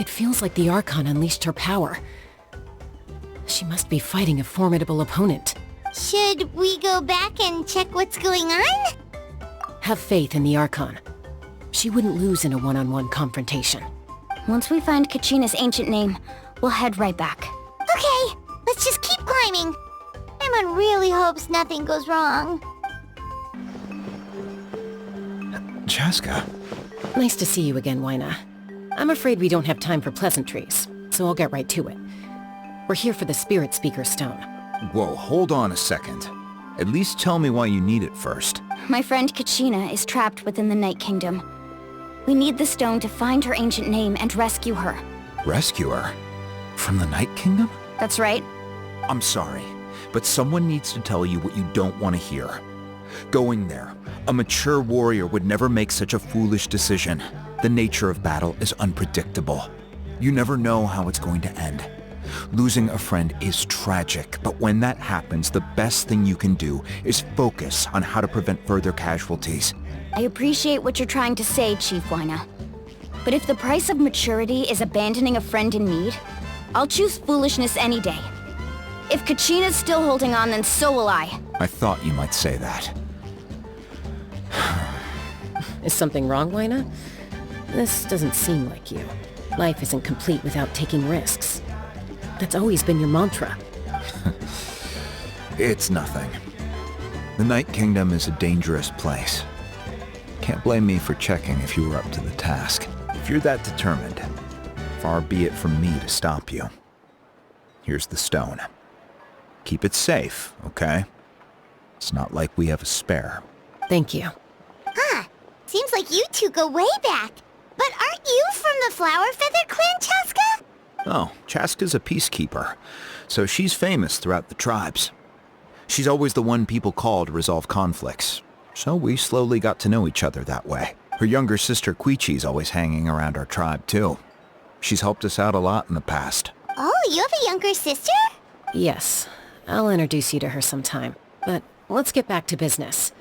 It feels like the Archon unleashed her power. She must be fighting a formidable opponent. Should we go back and check what's going on? Have faith in the Archon. She wouldn't lose in a one-on-one confrontation. Once we find Kachina's ancient name, we'll head right back. Okay, let's just keep climbing. Everyone really hopes nothing goes wrong. Chasca. Nice to see you again, Wayna. I'm afraid we don't have time for pleasantries, so I'll get right to it. We're here for the Spirit Speaker Stone. Whoa, hold on a second. At least tell me why you need it first. My friend Kachina is trapped within the Night Kingdom. We need the stone to find her ancient name and rescue her. Rescue her? From the Night Kingdom? That's right. I'm sorry, but someone needs to tell you what you don't want to hear. Going there, a mature warrior would never make such a foolish decision. The nature of battle is unpredictable. You never know how it's going to end. Losing a friend is tragic, but when that happens, the best thing you can do is focus on how to prevent further casualties. I appreciate what you're trying to say, Chief Wayna. But if the price of maturity is abandoning a friend in need, I'll choose foolishness any day. If Kachina's still holding on, then so will I. I thought you might say that. Is something wrong, Wayna? This doesn't seem like you. Life isn't complete without taking risks. That's always been your mantra. It's nothing. The Night Kingdom is a dangerous place. Can't blame me for checking if you were up to the task. If you're that determined, far be it from me to stop you. Here's the stone. Keep it safe, okay? It's not like we have a spare. Thank you. Huh. Seems like you two go way back. But aren't you from the Flower Feather Clan, Chasca? Oh, Chasca's a peacekeeper, so she's famous throughout the tribes. She's always the one people call to resolve conflicts, so we slowly got to know each other that way. Her younger sister Chuychu's always hanging around our tribe, too. She's helped us out a lot in the past. Oh, you have a younger sister? Yes, I'll introduce you to her sometime. But let's get back to business.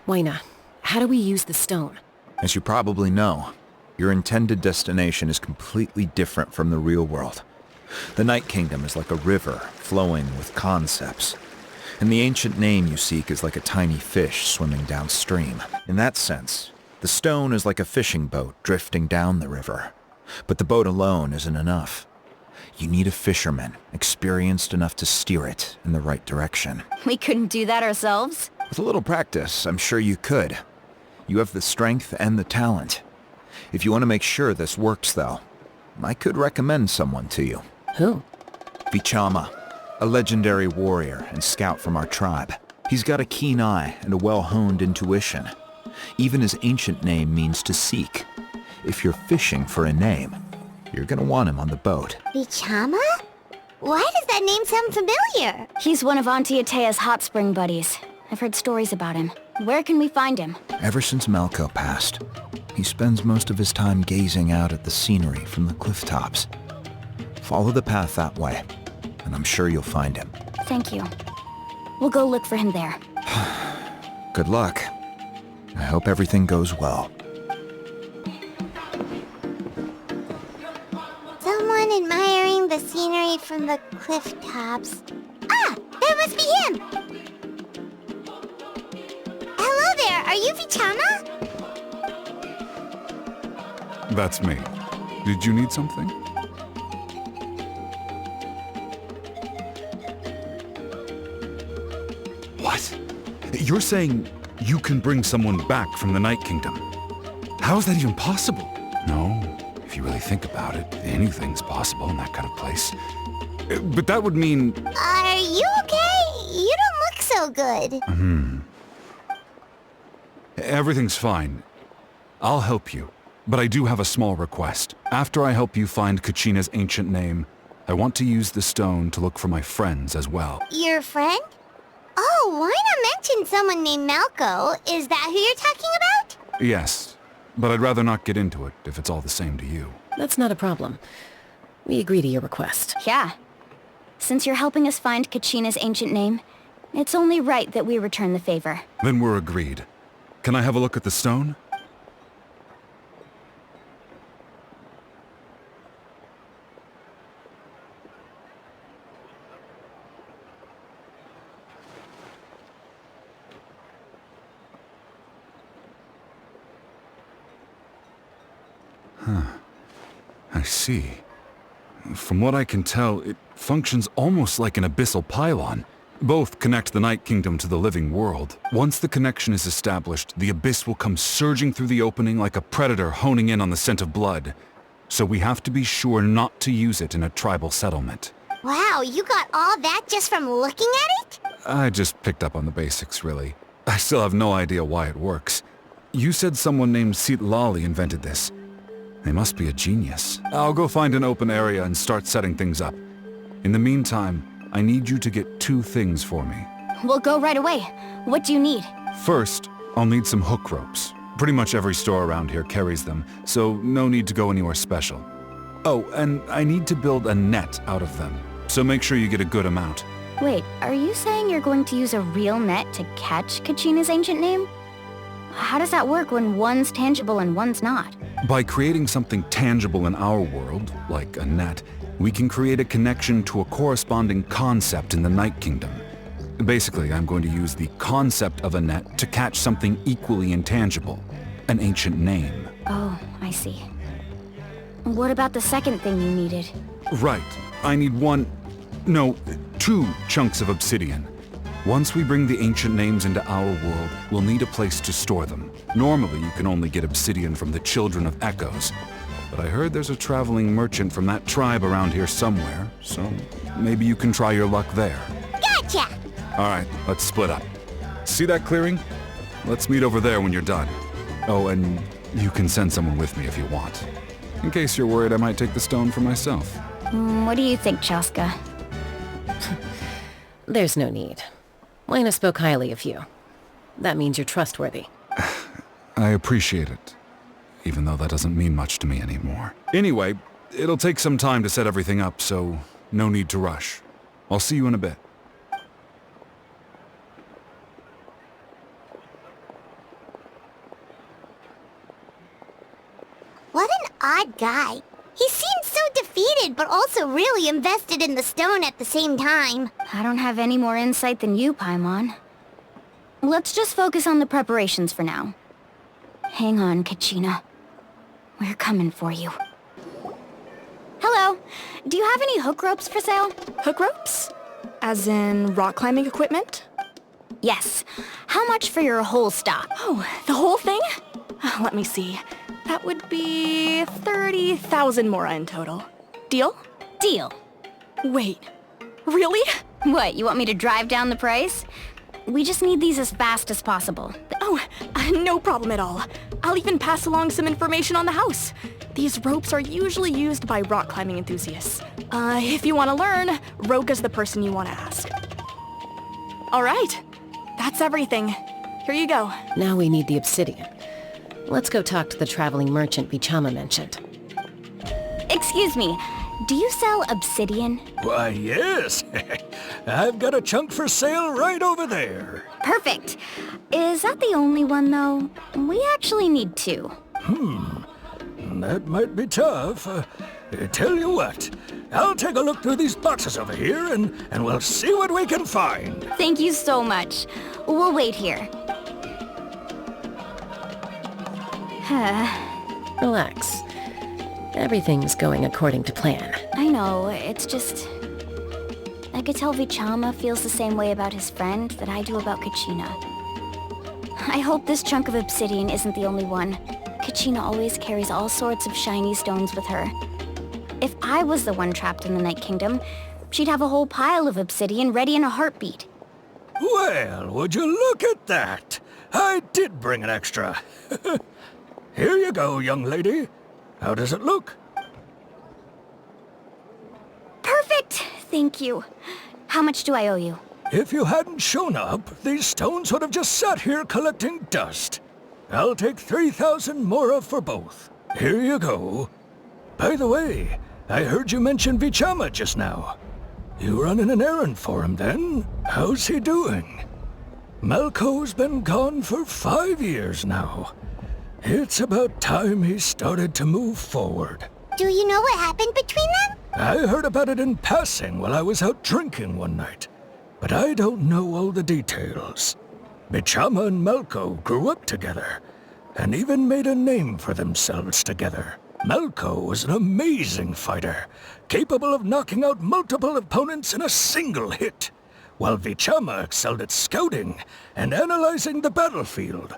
Wayna, how do we use the stone? As you probably know, your intended destination is completely different from the real world. The Night Kingdom is like a river flowing with concepts, and the ancient name you seek is like a tiny fish swimming downstream. In that sense, the stone is like a fishing boat drifting down the river. But the boat alone isn't enough. You need a fisherman experienced enough to steer it in the right direction. We couldn't do that ourselves? With a little practice, I'm sure you could. You have the strength and the talent. If you want to make sure this works, though, I could recommend someone to you. Who? Vichama, a legendary warrior and scout from our tribe. He's got a keen eye and a well-honed intuition. Even his ancient name means to seek. If you're fishing for a name, you're gonna want him on the boat. Vichama? Why does that name sound familiar? He's one of Auntie Atea's hot spring buddies. I've heard stories about him. Where can we find him? Ever since Malco passed, he spends most of his time gazing out at the scenery from the cliff tops. Follow the path that way, and I'm sure you'll find him. Thank you. We'll go look for him there. Good luck. I hope everything goes well. Someone admiring the scenery from the cliff tops. Ah! That must be him! Hello there, are you Vichama? That's me. Did you need something? What? You're saying you can bring someone back from the Night Kingdom? How is that even possible? No, if you really think about it, anything's possible in that kind of place. But that would mean... Are you okay? You don't look so good. Everything's fine. I'll help you. But I do have a small request. After I help you find Kachina's ancient name, I want to use the stone to look for my friends as well. Your friend? Oh, why not mention someone named Malco? Is that who you're talking about? Yes, but I'd rather not get into it if it's all the same to you. That's not a problem. We agree to your request. Yeah. Since you're helping us find Kachina's ancient name, it's only right that we return the favor. Then we're agreed. Can I have a look at the stone? I see. From what I can tell, it functions almost like an abyssal pylon. Both connect the Night Kingdom to the living world. Once the connection is established, the abyss will come surging through the opening like a predator honing in on the scent of blood. So we have to be sure not to use it in a tribal settlement. Wow, you got all that just from looking at it? I just picked up on the basics, really. I still have no idea why it works. You said someone named Lali invented this. They must be a genius. I'll go find an open area and start setting things up. In the meantime, I need you to get 2 things for me. We'll go right away. What do you need? First, I'll need some hook ropes. Pretty much every store around here carries them, so no need to go anywhere special. Oh, and I need to build a net out of them, so make sure you get a good amount. Wait, are you saying you're going to use a real net to catch Kachina's ancient name? How does that work when one's tangible and one's not? By creating something tangible in our world, like a net, we can create a connection to a corresponding concept in the Night Kingdom. Basically, I'm going to use the concept of a net to catch something equally intangible, an ancient name. Oh, I see. What about the second thing you needed? Right. I need 2 chunks of obsidian. Once we bring the ancient names into our world, we'll need a place to store them. Normally, you can only get obsidian from the Children of Echoes. But I heard there's a traveling merchant from that tribe around here somewhere, so maybe you can try your luck there. Gotcha! Alright, let's split up. See that clearing? Let's meet over there when you're done. Oh, and you can send someone with me if you want. In case you're worried I might take the stone for myself. What do you think, Chasca? There's no need. Wayna spoke highly of you. That means you're trustworthy. I appreciate it, even though that doesn't mean much to me anymore. Anyway, it'll take some time to set everything up, so no need to rush. I'll see you in a bit. What an odd guy. He seems so defeated, but also really invested in the stone at the same time. I don't have any more insight than you, Paimon. Let's just focus on the preparations for now. Hang on, Kachina. We're coming for you. Hello. Do you have any hook ropes for sale? Hook ropes? As in rock climbing equipment? Yes. How much for your whole stock? Oh, the whole thing? Let me see. That would be 30,000 mora in total. Deal? Deal. Wait. Really? What, you want me to drive down the price? We just need these as fast as possible. Oh, no problem at all. I'll even pass along some information on the house. These ropes are usually used by rock climbing enthusiasts. If you want to learn, Roka's the person you want to ask. All right. That's everything. Here you go. Now we need the obsidian. Let's go talk to the traveling merchant Vichama mentioned. Excuse me, do you sell obsidian? Why, yes. I've got a chunk for sale right over there. Perfect. Is that the only one, though? We actually need 2. That might be tough. Tell you what, I'll take a look through these boxes over here and we'll see what we can find. Thank you so much. We'll wait here. Relax. Everything's going according to plan. I know, it's just... I could tell Vichama feels the same way about his friend that I do about Kachina. I hope this chunk of obsidian isn't the only one. Kachina always carries all sorts of shiny stones with her. If I was the one trapped in the Night Kingdom, she'd have a whole pile of obsidian ready in a heartbeat. Well, would you look at that? I did bring an extra. Here you go, young lady. How does it look? Perfect! Thank you. How much do I owe you? If you hadn't shown up, these stones would have just sat here collecting dust. I'll take 3,000 mora for both. Here you go. By the way, I heard you mention Vichama just now. You running an errand for him then? How's he doing? Malco's been gone for 5 years now. It's about time he started to move forward. Do you know what happened between them? I heard about it in passing while I was out drinking one night, but I don't know all the details. Vichama and Malco grew up together, and even made a name for themselves together. Malko was an amazing fighter, capable of knocking out multiple opponents in a single hit, while Vichama excelled at scouting and analyzing the battlefield.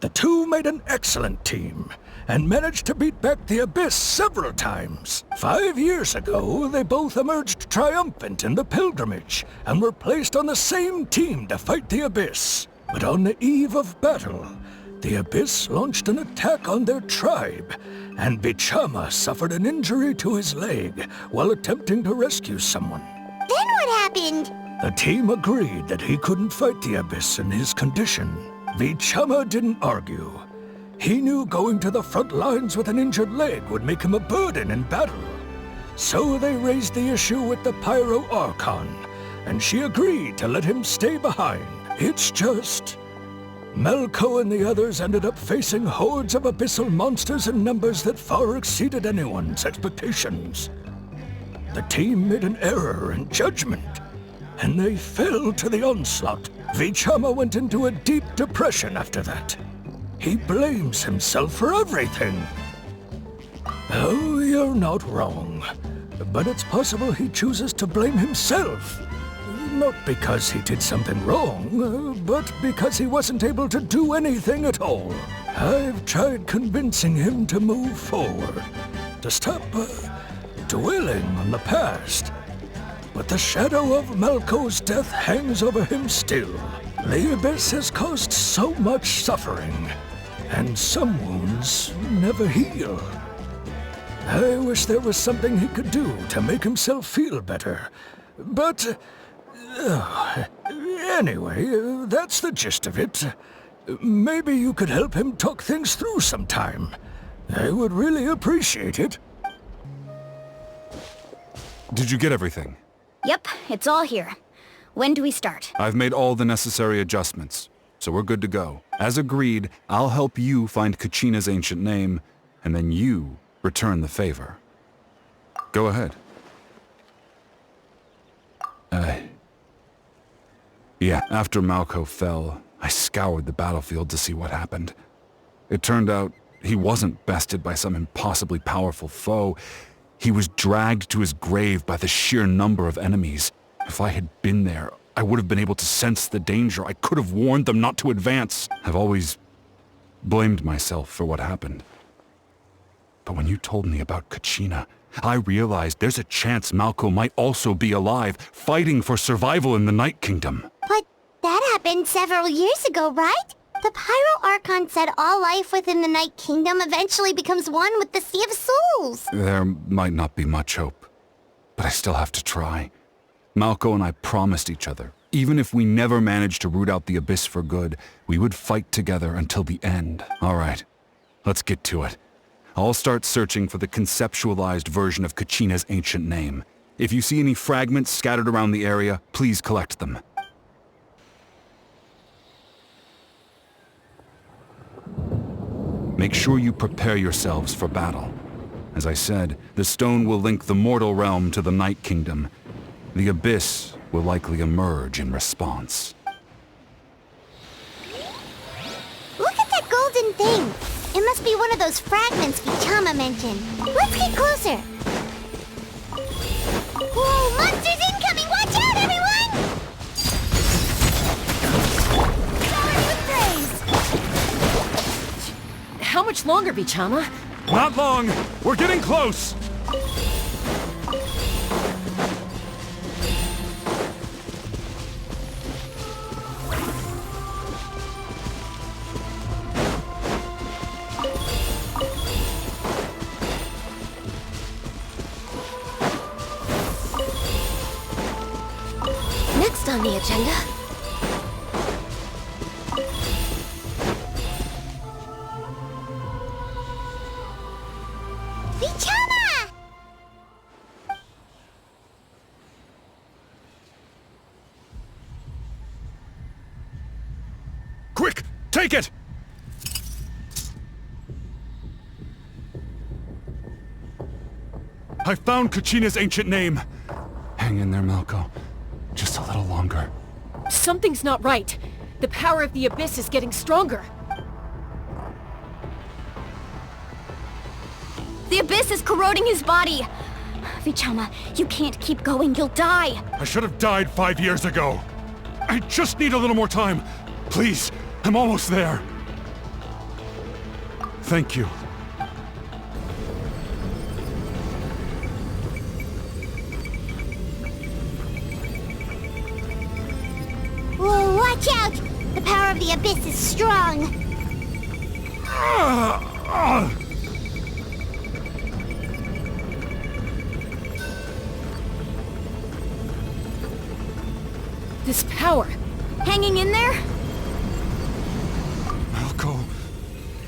The two made an excellent team, and managed to beat back the Abyss several times. 5 years ago, they both emerged triumphant in the pilgrimage, and were placed on the same team to fight the Abyss. But on the eve of battle, the Abyss launched an attack on their tribe, and Vichama suffered an injury to his leg while attempting to rescue someone. Then what happened? The team agreed that he couldn't fight the Abyss in his condition. Vichama didn't argue. He knew going to the front lines with an injured leg would make him a burden in battle. So they raised the issue with the Pyro Archon, and she agreed to let him stay behind. It's just... Malko and the others ended up facing hordes of abyssal monsters in numbers that far exceeded anyone's expectations. The team made an error in judgment, and they fell to the onslaught. Vichama went into a deep depression after that. He blames himself for everything. Oh, you're not wrong. But it's possible he chooses to blame himself. Not because he did something wrong, but because he wasn't able to do anything at all. I've tried convincing him to move forward, to stop dwelling on the past. But the shadow of Malko's death hangs over him still. The Abyss has caused so much suffering, and some wounds never heal. I wish there was something he could do to make himself feel better. But... anyway, that's the gist of it. Maybe you could help him talk things through sometime. I would really appreciate it. Did you get everything? Yep, it's all here. When do we start? I've made all the necessary adjustments, so we're good to go. As agreed, I'll help you find Kachina's ancient name, and then you return the favor. Go ahead. Yeah, after Malko fell, I scoured the battlefield to see what happened. It turned out he wasn't bested by some impossibly powerful foe. He was dragged to his grave by the sheer number of enemies. If I had been there, I would have been able to sense the danger. I could have warned them not to advance. I've always blamed myself for what happened. But when you told me about Kachina, I realized there's a chance Malko might also be alive, fighting for survival in the Night Kingdom. But that happened several years ago, right? The Pyro Archon said all life within the Night Kingdom eventually becomes one with the Sea of Souls. There might not be much hope, but I still have to try. Malko and I promised each other, even if we never managed to root out the Abyss for good, we would fight together until the end. All right, let's get to it. I'll start searching for the conceptualized version of Kachina's ancient name. If you see any fragments scattered around the area, please collect them. Make sure you prepare yourselves for battle. As I said, the stone will link the mortal realm to the Night Kingdom. The Abyss will likely emerge in response. Look at that golden thing. It must be one of those fragments Vichama mentioned. Let's get closer. Whoa, monsters incoming! Watch out, everyone! Charge with praise! How much longer, Vichama? Not long! We're getting close! Next on the agenda... Vichama! Quick! Take it! I found Kachina's ancient name. Hang in there, Malko. Just a little longer. Something's not right. The power of the Abyss is getting stronger. The abyss is corroding his body! Vichama, you can't keep going, you'll die! I should have died 5 years ago. I just need a little more time. Please, I'm almost there. Thank you. Whoa, watch out! The power of the abyss is strong. This power! Hanging in there? Malco.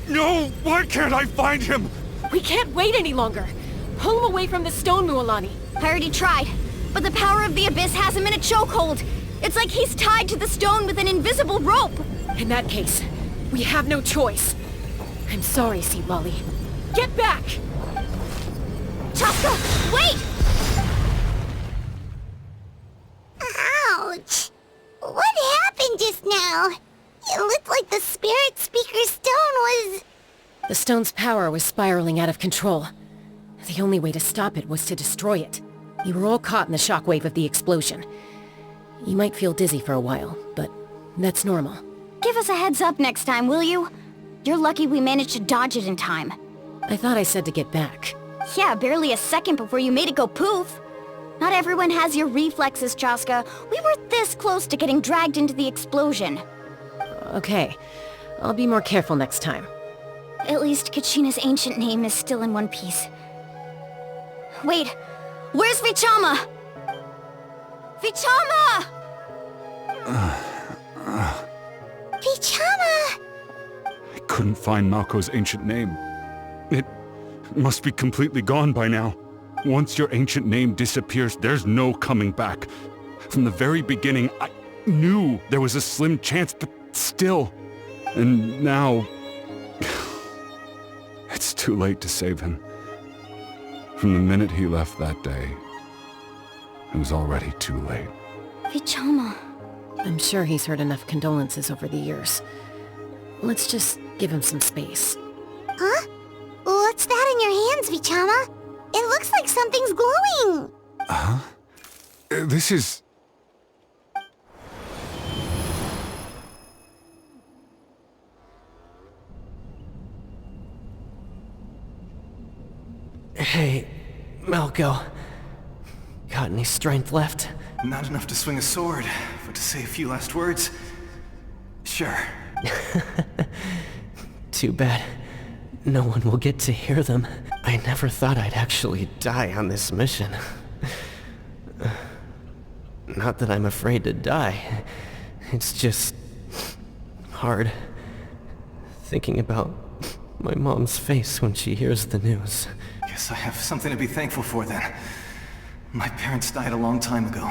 No! Why can't I find him? We can't wait any longer! Pull him away from the stone, Mualani! I already tried, but the power of the abyss has him in a chokehold. It's like he's tied to the stone with an invisible rope. In that case, we have no choice. I'm sorry, Seat Lolly. Get back! Chasca, wait! Ouch! What happened just now? It looked like the Spirit Speaker's stone was... The stone's power was spiraling out of control. The only way to stop it was to destroy it. You were all caught in the shockwave of the explosion. You might feel dizzy for a while, but that's normal. Give us a heads up next time, will you? You're lucky we managed to dodge it in time. I thought I said to get back. Yeah, barely a second before you made it go poof. Not everyone has your reflexes, Chasca. We were this close to getting dragged into the explosion. Okay, I'll be more careful next time. At least Kachina's ancient name is still in one piece. Wait, where's Vichama? Vichama! Vichama! I couldn't find Malco's ancient name. It must be completely gone by now. Once your ancient name disappears, there's no coming back. From the very beginning, I knew there was a slim chance, but still. And now... it's too late to save him. From the minute he left that day, it was already too late. Vichama. I'm sure he's heard enough condolences over the years. Let's just give him some space. Huh? What's that in your hands, Vichama? It looks like something's glowing! Huh? This is... Hey, Malco. Got any strength left? Not enough to swing a sword, but to say a few last words? Sure. Too bad. No one will get to hear them. I never thought I'd actually die on this mission. Not that I'm afraid to die. It's just... hard. Thinking about my mom's face when she hears the news. Guess I have something to be thankful for then. My parents died a long time ago.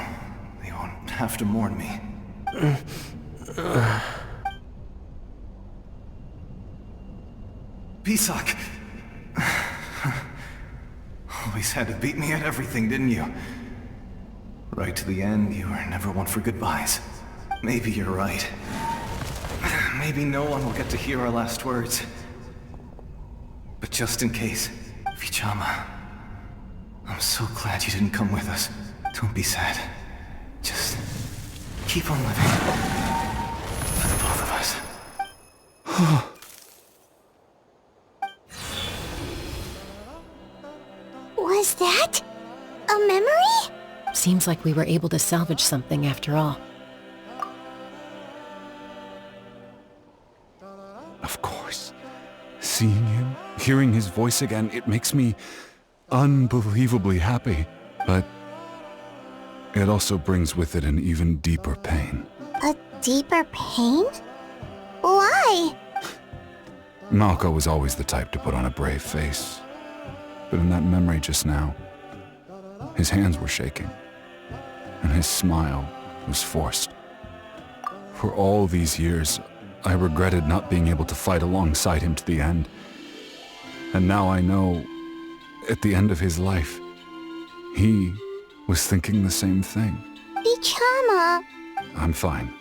They won't have to mourn me. Pisak! Always had to beat me at everything, didn't you? Right to the end, you were never one for goodbyes. Maybe you're right. Maybe no one will get to hear our last words. But just in case, Vichama, I'm so glad you didn't come with us. Don't be sad. Just keep on living. For the both of us. Was that... a memory? Seems like we were able to salvage something after all. Of course. Seeing him, hearing his voice again, it makes me unbelievably happy. But it also brings with it an even deeper pain. A deeper pain? Why? Malco was always the type to put on a brave face. But in that memory just now, his hands were shaking, and his smile was forced. For all these years, I regretted not being able to fight alongside him to the end. And now I know, at the end of his life, he was thinking the same thing. Vichama. I'm fine.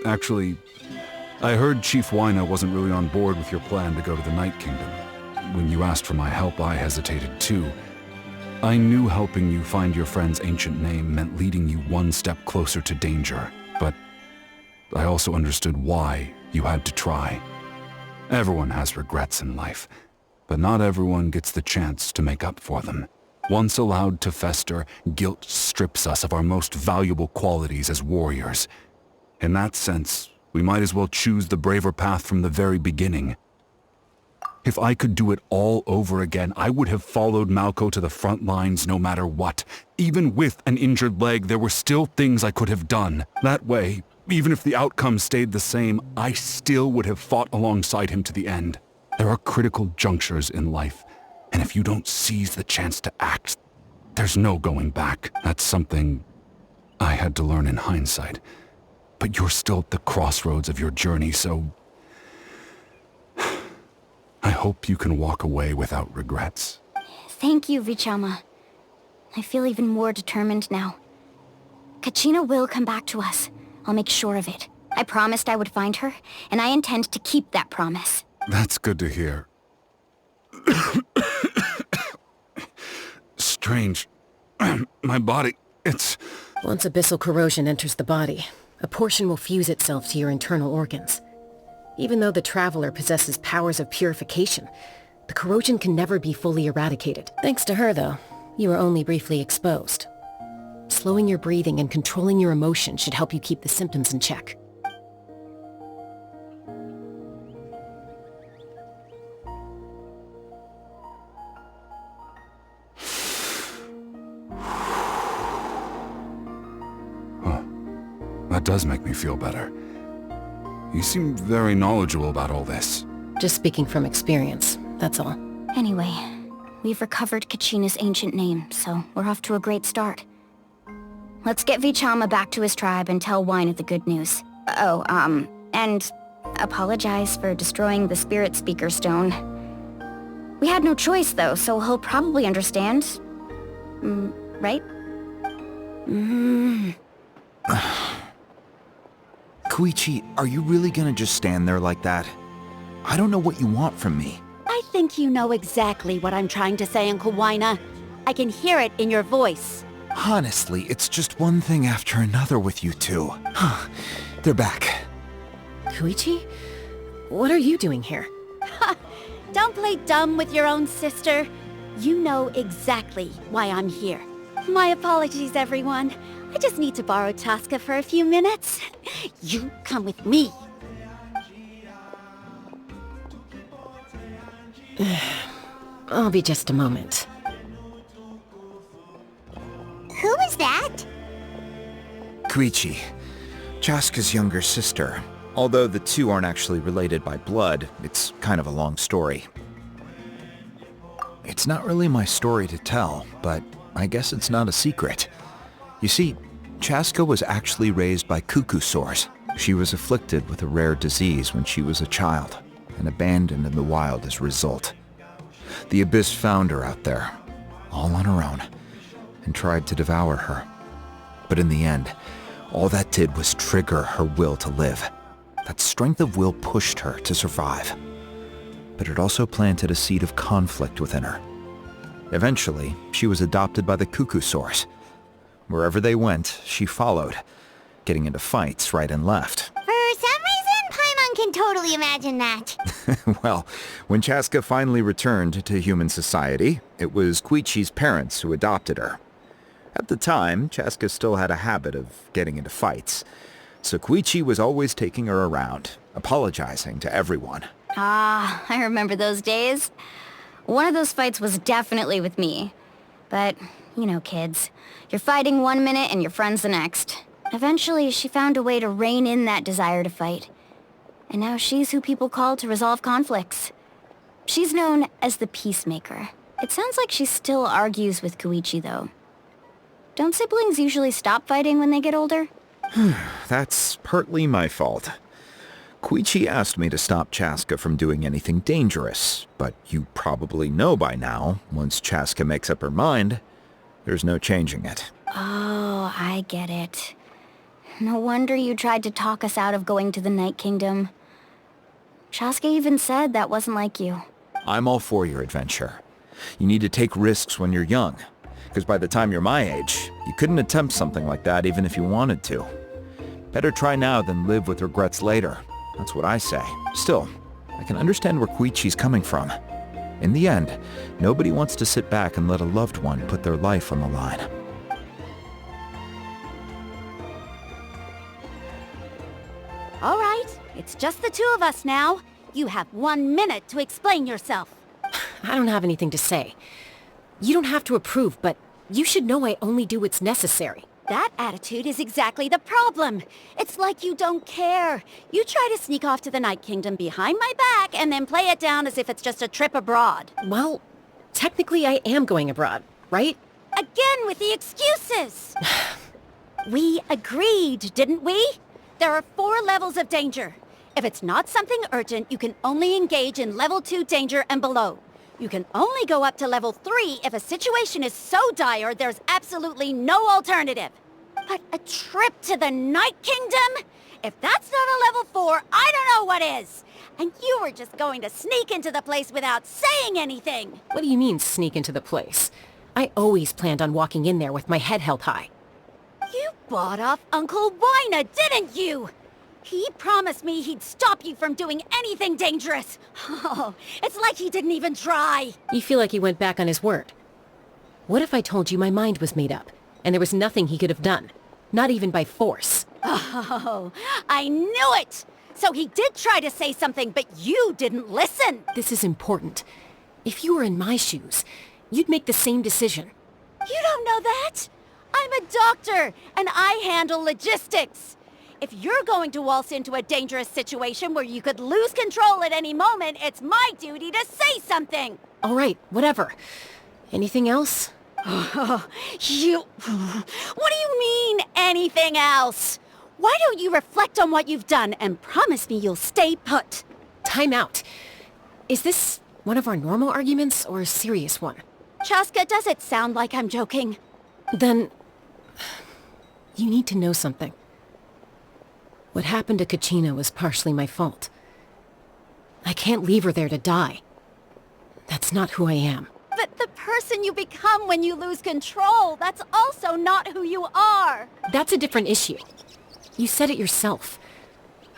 Actually, I heard Chief Wayna wasn't really on board with your plan to go to the Night Kingdom. when you asked for my help, I hesitated too. I knew helping you find your friend's ancient name meant leading you one step closer to danger, but I also understood why you had to try. Everyone has regrets in life, but not everyone gets the chance to make up for them. Once allowed to fester, guilt strips us of our most valuable qualities as warriors. In that sense, we might as well choose the braver path from the very beginning. If I could do it all over again, I would have followed Malco to the front lines no matter what. Even with an injured leg, there were still things I could have done. That way, even if the outcome stayed the same, I still would have fought alongside him to the end. There are critical junctures in life, and if you don't seize the chance to act, there's no going back. That's something I had to learn in hindsight. But you're still at the crossroads of your journey, so I hope you can walk away without regrets. Thank you, Vichama. I feel even more determined now. Kachina will come back to us. I'll make sure of it. I promised I would find her, and I intend to keep that promise. That's good to hear. Strange. My body, it's... Once abyssal corrosion enters the body, a portion will fuse itself to your internal organs. Even though the Traveler possesses powers of purification, the corrosion can never be fully eradicated. Thanks to her, though, you were only briefly exposed. Slowing your breathing and controlling your emotions should help you keep the symptoms in check. That does make me feel better. You seem very knowledgeable about all this. Just speaking from experience, that's all. Anyway, we've recovered Kachina's ancient name, so we're off to a great start. Let's get Vichama back to his tribe and tell Wayna the good news. And apologize for destroying the Spirit Speaker Stone. We had no choice, though, so he'll probably understand. Right? Koichi, are you really gonna just stand there like that? I don't know what you want from me. I think you know exactly what I'm trying to say, Uncle Wayna. I can hear it in your voice. Honestly, it's just one thing after another with you two. They're back. Koichi? What are you doing here? Don't play dumb with your own sister. You know exactly why I'm here. My apologies, everyone. I just need to borrow Chasca for a few minutes. You come with me. I'll be just a moment. Who is that? Koichi, Chasca's younger sister. Although the two aren't actually related by blood, it's kind of a long story. It's not really my story to tell, but I guess it's not a secret. You see, Chasca was actually raised by cuckoo sores. She was afflicted with a rare disease when she was a child, and abandoned in the wild as a result. The Abyss found her out there, all on her own, and tried to devour her. But in the end, all that did was trigger her will to live. That strength of will pushed her to survive. But it also planted a seed of conflict within her. Eventually, she was adopted by the cuckoo sores. Wherever they went, she followed, getting into fights right and left. For some reason, Paimon can totally imagine that. Well, when Chasca finally returned to human society, it was Koichi's parents who adopted her. At the time, Chasca still had a habit of getting into fights, so Koichi was always taking her around, apologizing to everyone. Ah, I remember those days. One of those fights was definitely with me. But, you know, kids. You're fighting one minute and your friend's the next. Eventually, she found a way to rein in that desire to fight. And now she's who people call to resolve conflicts. She's known as the Peacemaker. It sounds like she still argues with Koichi, though. Don't siblings usually stop fighting when they get older? That's partly my fault. Koichi asked me to stop Chasca from doing anything dangerous, but you probably know by now, once Chasca makes up her mind, there's no changing it. Oh, I get it. No wonder you tried to talk us out of going to the Night Kingdom. Chasca even said that wasn't like you. I'm all for your adventure. You need to take risks when you're young, because by the time you're my age, you couldn't attempt something like that even if you wanted to. Better try now than live with regrets later. That's what I say. Still, I can understand where Chuychu's coming from. In the end, nobody wants to sit back and let a loved one put their life on the line. All right, it's just the two of us now. You have 1 minute to explain yourself. I don't have anything to say. You don't have to approve, but you should know I only do what's necessary. That attitude is exactly the problem. It's like you don't care. You try to sneak off to the Night Kingdom behind my back and then play it down as if it's just a trip abroad. Well, technically I am going abroad, right? Again with the excuses! We agreed, didn't we? There are 4 levels of danger. If it's not something urgent, you can only engage in level 2 danger and below. You can only go up to level 3 if a situation is so dire there's absolutely no alternative. But a trip to the Night Kingdom? If that's not a level 4, I don't know what is. And you were just going to sneak into the place without saying anything. What do you mean, sneak into the place? I always planned on walking in there with my head held high. You bought off Uncle Wayna, didn't you? He promised me he'd stop you from doing anything dangerous. Oh, it's like he didn't even try. You feel like he went back on his word. What if I told you my mind was made up, and there was nothing he could have done? Not even by force. Oh, I knew it! So he did try to say something, but you didn't listen. This is important. If you were in my shoes, you'd make the same decision. You don't know that? I'm a doctor, and I handle logistics. If you're going to waltz into a dangerous situation where you could lose control at any moment, it's my duty to say something. All right, whatever. Anything else? What do you mean, anything else? Why don't you reflect on what you've done and promise me you'll stay put? Time out. Is this one of our normal arguments or a serious one? Chasca, does it sound like I'm joking? Then, you need to know something. What happened to Kachina was partially my fault. I can't leave her there to die. That's not who I am. But the person you become when you lose control, that's also not who you are. That's a different issue. You said it yourself.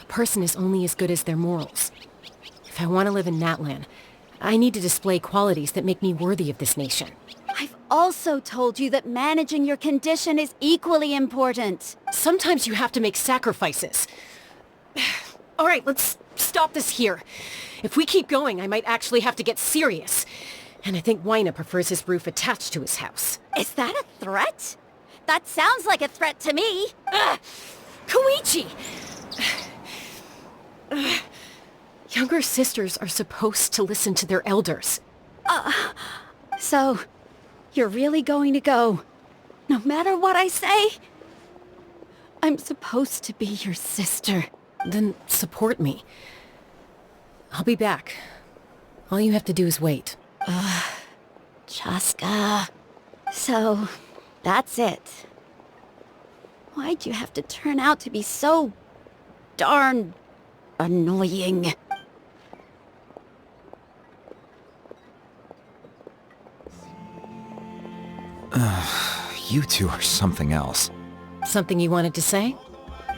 A person is only as good as their morals. If I want to live in Natlan, I need to display qualities that make me worthy of this nation. I've also told you that managing your condition is equally important. Sometimes you have to make sacrifices. All right, let's stop this here. If we keep going, I might actually have to get serious. And I think Wayna prefers his roof attached to his house. Is that a threat? That sounds like a threat to me. Koichi! Younger sisters are supposed to listen to their elders. So, you're really going to go, no matter what I say? I'm supposed to be your sister. Then support me. I'll be back. All you have to do is wait. Chasca. So, that's it. Why'd you have to turn out to be so darn annoying? You two are something else. Something you wanted to say?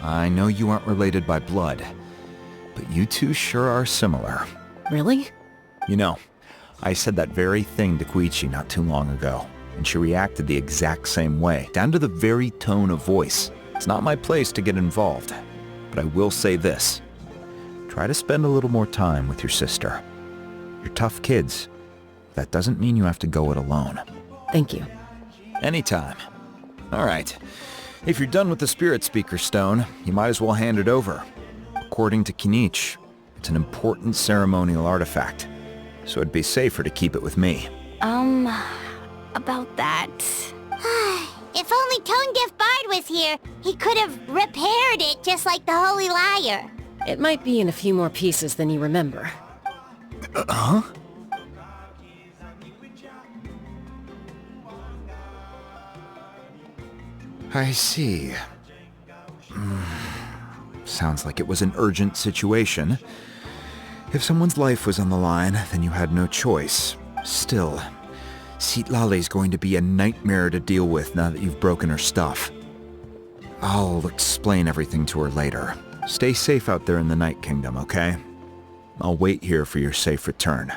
I know you aren't related by blood, but you two sure are similar. Really? You know, I said that very thing to Chuychu not too long ago, and she reacted the exact same way, down to the very tone of voice. It's not my place to get involved, but I will say this. Try to spend a little more time with your sister. You're tough kids. That doesn't mean you have to go it alone. Thank you. Anytime. All right. If you're done with the Spirit Speaker Stone, you might as well hand it over. According to Kinich, it's an important ceremonial artifact, so it'd be safer to keep it with me. About that. If only Tonegif Bard was here, he could have repaired it just like the Holy Liar. It might be in a few more pieces than you remember. Huh? I see. Sounds like it was an urgent situation. If someone's life was on the line, then you had no choice. Still, Citlali's going to be a nightmare to deal with now that you've broken her stuff. I'll explain everything to her later. Stay safe out there in the Night Kingdom, okay? I'll wait here for your safe return.